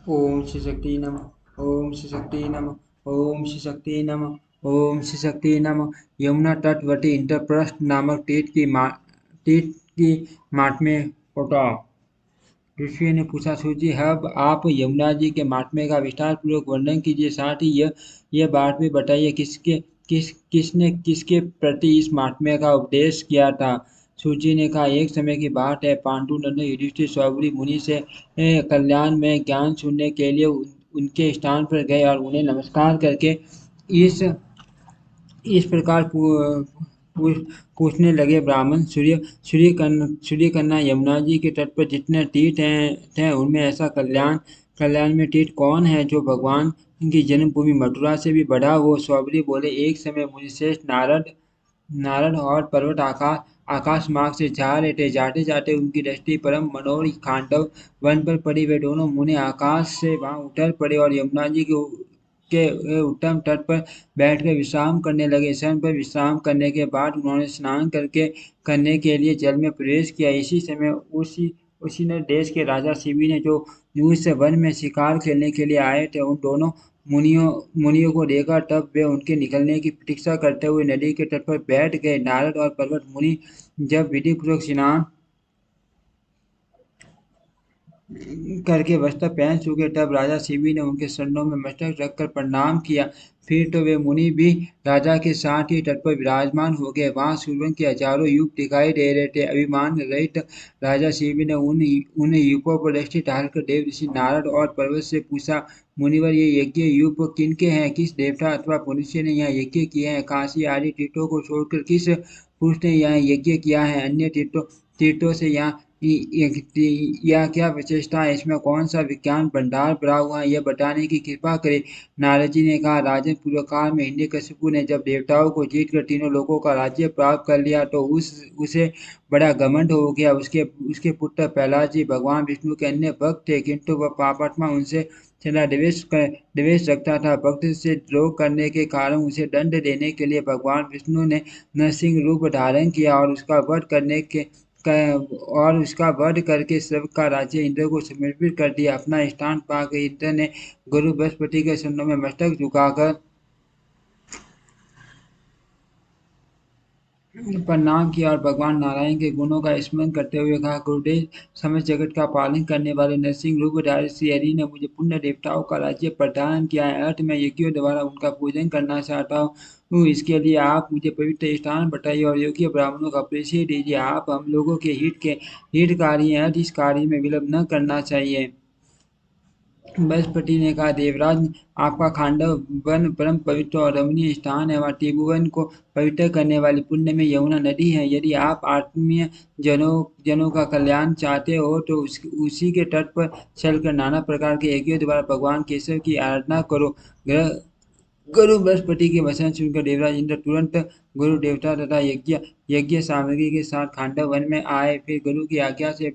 ओम श्री शक्ति नमः। ओम श्री शक्ति नमः। ओम श्री शक्ति नमः। ओम श्री शक्ति नमः। यमुना तटवर्ती इंद्रप्रस्थ नामक तीर्थ की महात्म्य बताओ। ऋषि ने पूछा, सूची अब आप यमुना जी के महात्म्य का विस्तार पूर्वक वर्णन कीजिए, साथ ही यह बात भी बताइए किसने किसके प्रति इस महात्म्य का उपदेश किया था। सूची ने कहा, एक समय की बात है, पांडुनंद युधिष्ठिर सौबरी मुनि से कल्याण में ज्ञान सुनने के लिए उनके स्थान पर गए और उन्हें नमस्कार करके इस इस प्रकार पूछने लगे, ब्राह्मण, सूर्य कन्या यमुना जी के तट पर जितने तीर्थ हैं उनमें ऐसा कल्याण में तीर्थ कौन है जो भगवान की जन्मभूमि मथुरा से भी बढ़ा हो। स्वबली बोले, एक समय मुनिश्रेष्ठ नारद और पर्वत आकाश मार्ग से जा रहे थे। जाते जाते उनकी दृष्टि परम मनोहर खांडव वन पर पड़ी। वे दोनों मुनि आकाश से वहां उतर पड़े और यमुना जी के उत्तम तट पर बैठकर विश्राम करने लगे। क्षण पर विश्राम करने के बाद उन्होंने स्नान करने के लिए जल में प्रवेश किया। इसी समय उसी ने देश के राजा शिवी ने, जो उस वन में शिकार खेलने के लिए आए थे, उन दोनों मुनियों को देखा। तब वे उनके निकलने की प्रतीक्षा करते हुए नदी के तट पर बैठ गए। नारद और पर्वत मुनि जब विधि पूर्वक स्नान करके वस्त्र पहन चुके, तब राजा शिवी ने उनके चरणों में मस्तक रखकर प्रणाम किया। फिर तो वे मुनि भी राजा के साथ ही तट पर विराजमान हो गए। वहां सूर्य के हजारों युग दिखाई दे रहे थे। अभिमान रहित राजा शिवी ने उन युगों पर दृष्टि डालकर देव ऋषि नारद और पर्वत से पूछा, मुनिवर, ये यज्ञ युग किनके हैं? किस देवता अथवा मनुष्य ने यहाँ यज्ञ किए हैं? काशी आदि तीर्थों को छोड़कर किस पुरुष ने यहाँ यज्ञ किया है? अन्य तीर्थों से यहाँ या क्या विशेषता है? इसमें कौन सा विज्ञान भंडार भरा हुआ है? यह बताने की कृपा करे। नारद जी ने कहा, राजन, पूर्व काल में हिरण्यकशिपु ने जब देवताओं को जीतकर तीनों लोकों का राज्य प्राप्त कर लिया तो उसे बड़ा घमंड हो गया। उसके पुत्र प्रहलाद जी भगवान विष्णु के अन्य भक्त थे, किंतु वह पापात्मा उनसे सदा द्वेष रखता था। भक्त से द्रोह करने के कारण उसे दंड देने के लिए भगवान विष्णु ने नरसिंह रूप धारण किया और उसका वध करके स्वर्ग का राज्य इंद्र को समर्पित कर दिया। अपना स्थान पाकर इंद्र ने गुरु बृहस्पति के चरणों में मस्तक झुकाकर प्रणाम किया और भगवान नारायण के गुणों का स्मरण करते हुए कहा, गुरुदेव, समस्त जगत का पालन करने वाले नरसिंह रूपधारी श्री हरि ने मुझे पुण्य देवताओं का राज्य प्रदान किया है। अर्थ में यज्ञों द्वारा उनका पूजन करना चाहता हूँ। इसके लिए आप मुझे पवित्र स्थान बताइए और योग्य ब्राह्मणों का परिचय दीजिए। आप हम लोगों के हितकारी हैं, अर्थ इस कार्य में विलंब न करना चाहिए। बृहस्पति ने कहा, देवराज, आपका खांडव वन परम पवित्र और रमणीय स्थान है। वहाँ त्रिभुवन को पवित्र करने वाली पुण्य में यमुना नदी है। यदि आप आत्मीय जनों का कल्याण चाहते हो तो उसी के तट पर चलकर नाना प्रकार के यज्ञों द्वारा भगवान केशव की आराधना करो। गुरु बृहस्पति के वचन सुनकर देवराज इंद्र तुरंत गुरु देवता तथा यज्ञ सामग्री के साथ खांडव वन में आए। फिर गुरु की आज्ञा से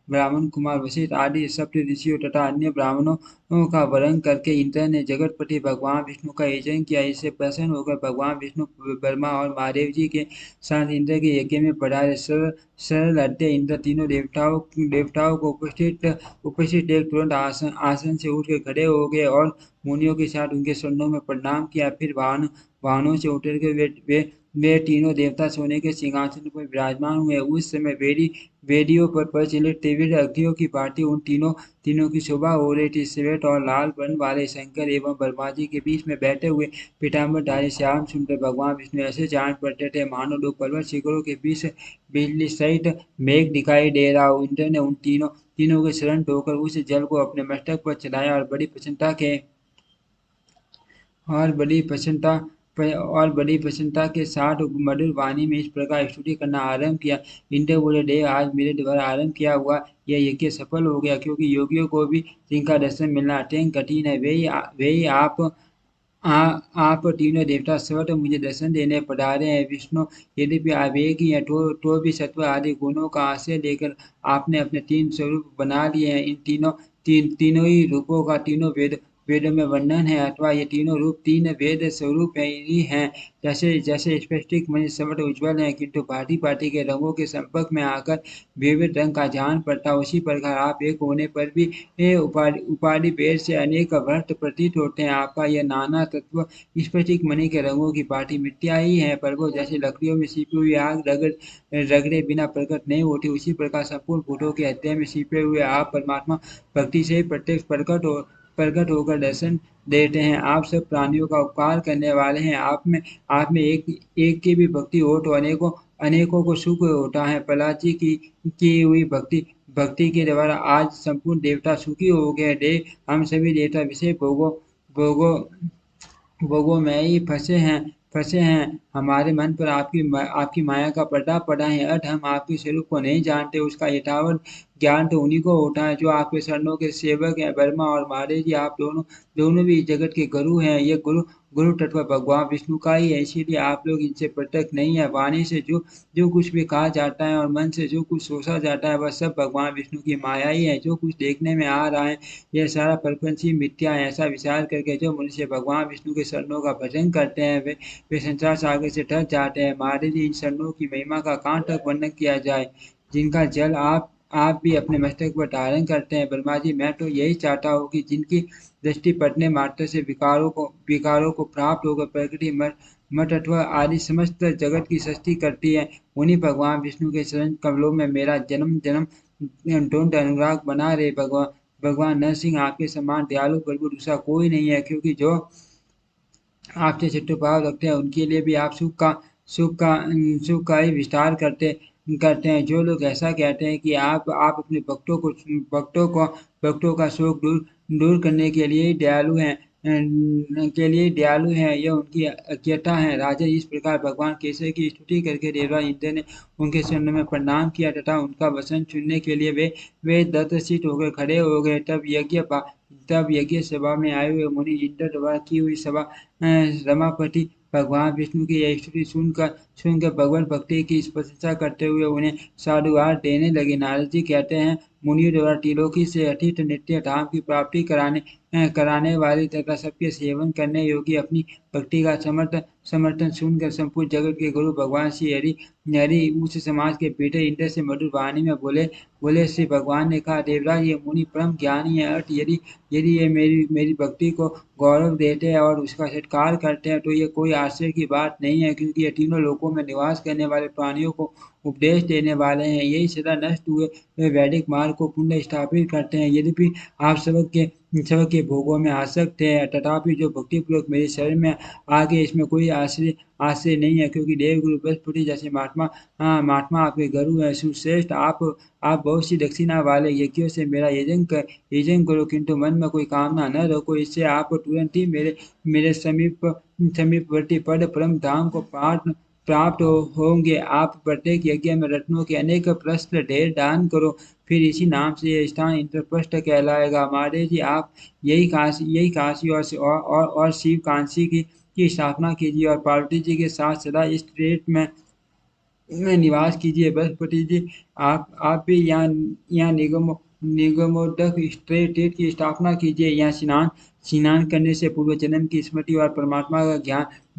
ब्राह्मण कुमार वशिष्ठ आदि सप्त ऋषियों तथा अन्य ब्राह्मणों का वरण करके इंद्र ने जगतपति भगवान विष्णु का यजन किया। इससे प्रसन्न होकर भगवान विष्णु ब्रह्मा और महादेव जी के साथ इंद्र के यज्ञ में पधारे। सरल हृदय इंद्र तीनों देवताओं को उपस्थित देख तुरंत आसन से उठकर खड़े हो गए और मुनियों के साथ उनके चरणों में प्रणाम किया। फिर वाहनों से उतर के वे तीनों देवता सोने के सिंहासन पर विराजमान हुए। उस समय वेदियों पर प्रज्वलित त्रिविध अग्नियों की भांति उन तीनों की शोभा हो रही थी। श्वेत और लाल वर्ण वाले शंकर एवं ब्रह्मा जी के बीच में बैठे हुए पीताम्बरधारी श्याम सुंदर भगवान विष्णु ऐसे जान पड़ते थे मानो दो पर्वत शिखरों के बीच बिजली सहित मेघ दिखाई दे रहा हो। इंद्र ने उन तीनों के शरण धोकर उस जल को अपने मस्तक पर चढ़ाया और बड़ी प्रसन्नता के साथ मधुर वाणी में इस प्रकार स्तुति करना आरंभ किया। इंद्र बोले, देव, आज मेरे द्वारा आरंभ किया हुआ यह यज्ञ सफल हो गया, क्योंकि योगियों को भी जिनका दर्शन मिलना अत्यंत कठिन है, वे ही आप तीनों देवता स्वतः मुझे दर्शन देने पधारे हैं। विष्णु यद्यपि आप एक ही हैं, तो भी सत्व आदि गुणों का आश्रय लेकर आपने अपने तीन स्वरूप बना लिए हैं। इन तीनों ही रूपों का तीनों वेदों में वर्णन है, अथवा ये तीनों रूप तीन वेद स्वरूप ही हैं। जैसे जैसे स्फटिक मणि समट उज्ज्वल है, किंतु भांति भांति के रंगों के संपर्क में आकर विविध रंग का जान पड़ता, उसी प्रकार आप एक होने पर भी ये उपाधि उपाधि भेद से अनेक भ्रष्ट प्रतीत होते हैं। आपका यह नाना तत्व स्फटिक मणि के रंगों की भांति मिथ्या ही है प्रभु। जैसे लकड़ियों में छिपी हुई आग रगड़े बिना प्रकट नहीं होती, उसी प्रकार संपूर्ण भूतों के हृदय में छिपे हुए आप परमात्मा भक्ति से ही प्रत्यक्ष प्रकट होकर दर्शन देते हैं। आप सब प्राणियों का उपकार करने वाले हैं। आप में एक की भी भक्ति हो तो अनेकों अनेकों को सुख होता है। प्रहलाद जी की हुई भक्ति भक्ति के द्वारा आज संपूर्ण देवता सुखी हो गए। हम सभी देवता विषय भोगों भोगों में ही फंसे हैं। हमारे मन पर आपकी माया का पर्दा पड़ा है। अतः हम आपके स्वरूप को नहीं जानते। उसका यथावत ज्ञान तो उन्हीं को होता है जो आपके शरणों के सेवक हैं। ब्रह्मा और महादेव जी आप दोनों दोनों भी इस जगत के गुरु हैं। ये गुरु गुरु तत्व भगवान विष्णु का ही है, इसीलिए आप लोग इनसे पृथक नहीं है। वाणी से जो जो कुछ भी कहा जाता है और मन से जो कुछ सोचा जाता है, वह सब भगवान विष्णु की माया ही है। जो कुछ देखने में आ रहा है, यह सारा प्रपंच ही मिथ्या है। ऐसा विचार करके जो मनुष्य भगवान विष्णु के शरणों का भजन करते हैं, वे संसार सागर से ढक जाते हैं। महाराज जी, इन शरणों की महिमा का कहाँ तक वर्णन किया जाए, जिनका जल आप भी अपने मस्तक पर धारण करते हैं। ब्रह्मा जी, मैं तो यही चाहता हूँ कि जिनकी दृष्टि पड़ने मात्र से विकारों को प्राप्त होकर प्रकृति मठ अथवा आदि समस्त जगत की सृष्टि करती है, उन्हीं भगवान विष्णु के चरण कमलों में मेरा जन्म जन्म ढूंढ अनुराग बना रहे। भगवान नरसिंह आपके समान दयालु प्रभु दूसरा कोई नहीं है, क्योंकि जो आपसे छठ्ठो भाव रखते हैं उनके लिए भी आप सुख का ही विस्तार करते हैं। जो लोग ऐसा कहते हैं कि आप अपने भक्तों का शोक दूर दूर करने के लिए दयालु हैं, यह उनकी अज्ञता है। राजा, इस प्रकार भगवान केशव की स्तुति करके देवराज इंद्र ने उनके चरणों में प्रणाम किया तथा उनका वचन सुनने के लिए वे दत्तचित्त होकर खड़े हो गए। तब यज्ञ सभा में आए हुए मुनि इंद्र द्वारा की हुई सभा रमापति भगवान विष्णु की यह स्तुति सुनकर भगवत भक्ति की प्रशंसा करते हुए उन्हें साधुवाद देने लगे। नारद जी कहते हैं, मुनियों द्वारा त्रिलोकी से अतीत नित्य धाम की प्राप्ति कराने वाली तथा सबके सेवन करने योग्य अपनी भक्ति का समर्थन सुनकर संपूर्ण जगत के गुरु भगवान श्री हरि उच्च समाज के बेटे इंद्र से मधुर वाणी में बोले श्री भगवान ने कहा, देवराज, ये मुनि परम ज्ञानी है। अर्थ, यदि यदि ये मेरी भक्ति को गौरव देते हैं और उसका सत्कार करते हैं, तो ये कोई आश्चर्य की बात नहीं है, क्योंकि ये तीनों लोकों में निवास करने वाले प्राणियों को उपदेश देने वाले हैं। यही सदा नष्ट हुए वे वैदिक मार्ग को पुनः स्थापित करते हैं। यद्यपि आप सबक के भोगों में आसक्त है, तथापि जो भक्तिपूर्वक मेरे शरण में आगे, इसमें कोई आश्चर्य नहीं है, क्योंकि देवगुरु बृहस्पति जैसे महात्मा आपके गुरु हैं। सुश्रेष्ठ, आप बहुत सी दक्षिणा वाले यज्ञों से मेरा यजन करो, किंतु मन में कोई कामना न रखो। इससे आप तुरंत ही मेरे समीपवर्ती पद परम धाम को प्राप्त होंगे। आप प्रत्येक यज्ञ में रत्नों के अनेक प्रश्न ढेर दान करो, फिर इसी नाम से यह स्थान इंद्रप्रस्थ कहलाएगा। महादेव जी, आप यही काशी और शिव कांशी की स्थापना कीजिए और पार्वती जी के साथ सदा इस क्षेत्र में निवास कीजिए। बृहस्पति जी, आप भी यहाँ निगमोदक स्ट्रेट की स्थापना कीजिए। यहाँ स्नान करने से पूर्व जन्म की स्मृति और परमात्मा का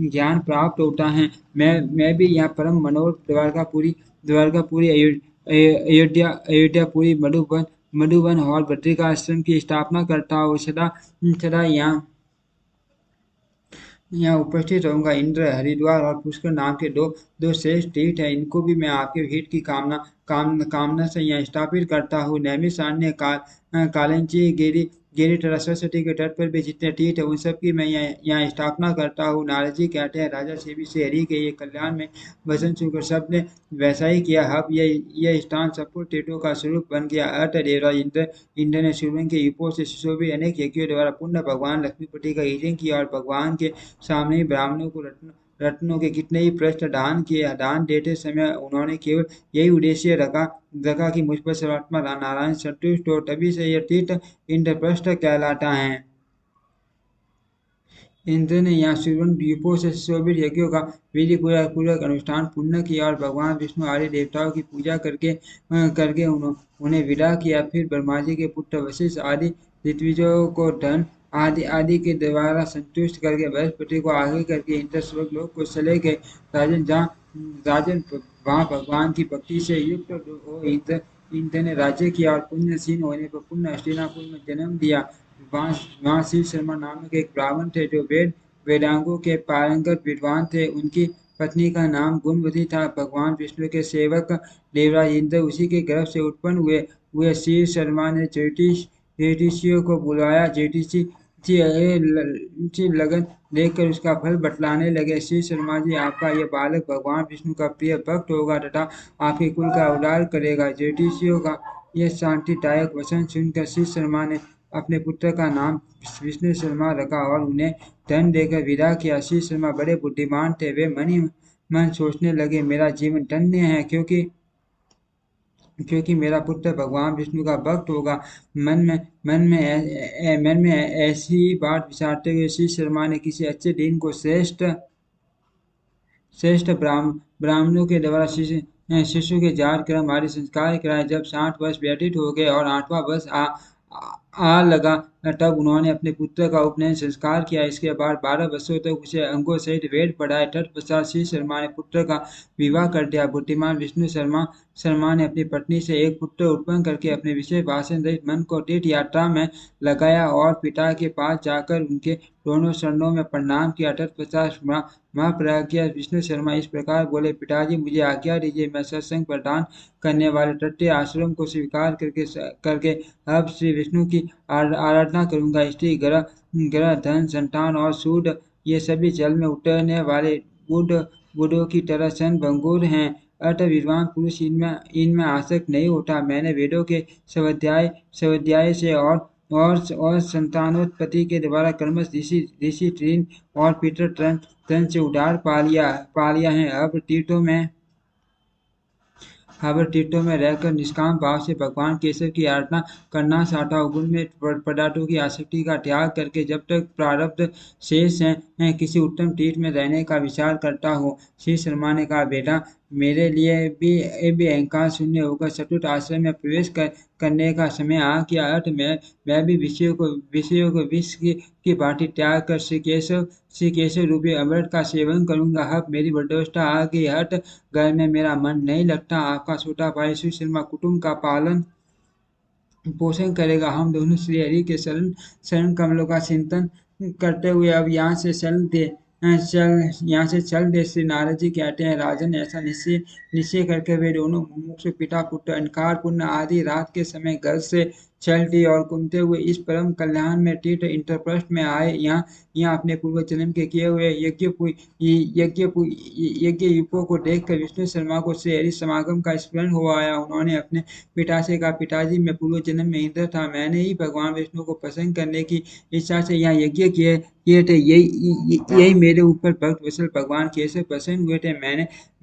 ज्ञान प्राप्त होता है। मैं भी यहाँ परम मनोहर द्वारकापुरी अयोध्यापुरी मधुबन और बद्रिकाश्रम की स्थापना करता हूँ। सदा सदा यहाँ उपस्थित रहूंगा। इंद्र, हरिद्वार और पुष्कर नाम के दो श्रेष्ठ तीर्थ हैं। इनको भी मैं आपके हित की कामना से यहाँ स्थापित करता हूँ। नैमिषारण्य, कालंची, गिरी तथा सरस्वती के तट पर भी जितने तीर्थ है, उन सब की मैं यहाँ स्थापना करता हूँ। नारद जी कहते हैं, राजा सेवी से हरि के ये कल्याण में वचन सुनकर सब ने वैसा ही किया। अब यह स्थान संपूर्ण तीर्थों का स्वरूप बन गया। अतः देवराज इंद्र ने शिवलिंग के युगों से सुशोभित अनेक यज्ञों द्वारा पुण्य भगवान लक्ष्मीपति का यजन किया और भगवान के सामने ही ब्राह्मणों को रत्नों के कितने ही प्रश्न दान किए। दान देते समय उन्होंने केवल यही उद्देश्य रखा कि मुझ पर सर्वात्मा नारायण संतुष्ट हो, तभी से यह तीर्थ इंद्रप्रस्थ कहलाता है। इंद्र ने यहाँ सुवर्ण द्वीपों से सुशोभित यज्ञों का विधि पूर्वक अनुष्ठान पूर्ण किया और भगवान विष्णु आदि देवताओं की पूजा करके उन्हें विदा किया। फिर ब्रह्मा जी के पुत्र वशिष्ठ आदि ऋत्विजों को धन आदि आदि के द्वारा संतुष्ट करके बृहस्पति को आगे करके इंद्र स्वर्गलोक को चले गए। राजन जहाँ राजन वहाँ भगवान की भक्ति से युक्त हो इंद्र इंद्र ने राज्य किया और पुण्यसीन होने पर पुण्य हस्तिनापुर में जन्म दिया। वहाँ वहाँ शिव शर्मा नामक एक ब्राह्मण थे जो वेदांगों के पारंगत विद्वान थे। उनकी पत्नी का नाम गुणवती था। भगवान विष्णु के सेवक देवराज इंद्र उसी के गर्भ से उत्पन्न हुए शिव शर्मा ने ज्योतिषियों को बुलाया। ज्योतिषी लगन देखकर उसका फल बतलाने लगे। श्री शर्मा जी, आपका यह बालक भगवान विष्णु का प्रिय भक्त होगा तथा आपके कुल का उद्धार करेगा। ज्योतिषियों का यह शांतिदायक वचन सुनकर श्री शर्मा ने अपने पुत्र का नाम विष्णु शर्मा रखा और उन्हें धन देकर विदा किया। श्री शर्मा बड़े बुद्धिमान थे। वे मन ही मन सोचने लगे, मेरा जीवन धन्य है क्योंकि मेरा पुत्र भगवान विष्णु का भक्त होगा। मन में ऐसी ही बात विचारते हुए श्री शर्मा ने किसी अच्छे दिन को श्रेष्ठ श्रेष्ठ ब्राह्मणों के द्वारा शिशु के जार कर्म आदि संस्कार कराए। जब 60 वर्ष व्यतीत हो गए और 8वां वर्ष आ लगा तब उन्होंने अपने पुत्र का उपनयन संस्कार किया। इसके बाद 12 वर्षों तक उसे अंगों सहित वेद पढ़ाए। तत्पश्चात श्री शर्मा ने पुत्र का विवाह कर दिया। बुद्धिमान विष्णु शर्मा ने अपनी पत्नी से एक पुत्र उत्पन्न करके अपने विषय भाषण रहित मन को तीर्थ यात्रा में लगाया और पिता के पास जाकर उनके दोनों चरणों में प्रणाम किया। तत्पश्चात महाप्रज्ञा विष्णु शर्मा इस प्रकार बोले, पिताजी मुझे आज्ञा दीजिए, मैं सत्संग प्रदान करने वाले तथ्य आश्रम को स्वीकार करके अब श्री विष्णु की आराधना करूंगा। स्त्री ग्रह ग्रह धन संतान और सूद ये सभी जल में उतरने वाले बुद्धों की तरह क्षण भंगुर हैं। अतः विद्वान पुरुष इनमें आसक्त नहीं होता। मैंने वेदों के स्वाध्याय से और संतानोत्पत्ति के द्वारा कर्मश ऋषि तृण और पितृ तन से उद्धार पा लिया है। अब तीर्थों में रहकर निष्काम भाव से भगवान केशव की आराधना करना चाहता हूँ। गुण में पदार्थों की आसक्ति का त्याग करके जब तक प्रारब्ध शेष है किसी उत्तम तीर्थ में रहने का विचार करता हूँ। श्री शर्मा ने कहा, बेटा मेरे लिए भी अहंकार शून्य होकर चतुर्थ आश्रम में प्रवेश करने का समय आ गया। अर्थ मैं भी विषयों को विष की भांति त्याग कर श्री केशव रूपी अमृत का सेवन करूंगा। अब मेरी वृद्धावस्था आ गई। हट घर में मेरा मन नहीं लगता। आपका छोटा भाई श्री शर्मा कुटुंब का पालन पोषण करेगा। हम दोनों श्री हरि के शरण कमलों का चिंतन करते हुए अब यहाँ से चल दे। श्री नारद जी कहते हैं, राजन ऐसा निश्चय करके वे दोनों मुमुक्षु पिता पुत्र अंधकारपूर्ण आदि रात के समय घर से चल दिए और घूमते हुए इस परम कल्याण में तीर्थ इंद्रप्रस्थ में आए। यहाँ अपने पूर्व जन्म के किए हुए यज्ञ युगों को देखकर विष्णु शर्मा को श्री हरि समागम का स्मरण हो आया। उन्होंने अपने पिता से कहा, पिताजी मैं पूर्व जन्म में इंद्र था। मैंने ही भगवान विष्णु को प्रसन्न करने की इच्छा से यहाँ यज्ञ किए थे। यही मेरे ऊपर भक्त वत्सल भगवान केशव प्रसन्न हुए थे।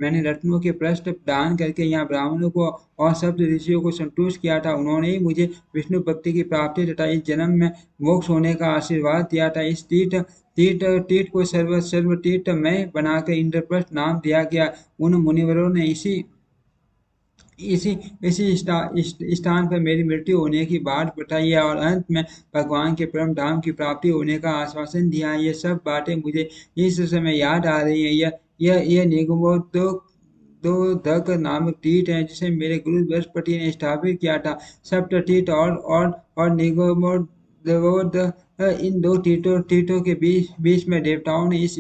मैंने रत्नों के पृष्ठ दान करके यहाँ ब्राह्मणों को और सप्त ऋषियों को संतुष्ट किया था। उन्होंने ही मुझे विष्णु भक्ति की प्राप्ति तथा इस जन्म में मोक्ष होने का आशीर्वाद दिया था। इस तीर्थ को सर्व तीर्थ में बनाकर इंद्रप्रस्थ नाम दिया गया। उन मुनिवरों ने इसी स्थान पर मेरी मृत्यु होने की बात बताई है और अंत में भगवान के परम धाम की प्राप्ति होने का आश्वासन दिया है। ये सब बातें मुझे इस समय याद आ रही हैं। यह निगमोदक नामक तीर्थ है जिसे मेरे गुरु बृहस्पति ने स्थापित किया था। सप्त तीर्थ और निगमोद इन दो तीर्थों के बीच में देवताओं ने इस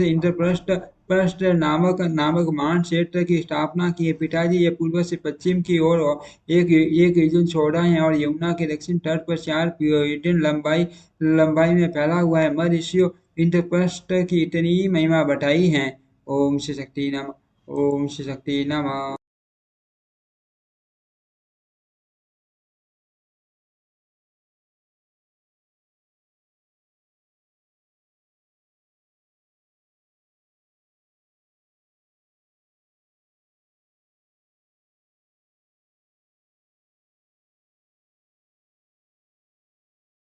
इंद्रप्रस्थ नामक महान क्षेत्र की स्थापना की है। पिताजी ये पूर्व से पश्चिम की ओर एक योजन चौड़ा है और यमुना के दक्षिण तट पर 4 योजन लंबाई में फैला हुआ है। महर्षियों इंद्रप्रस्थ की इतनी ही महिमा बताई है। ओम श्री शक्ति नमः। ओम श्री शक्ति नमः।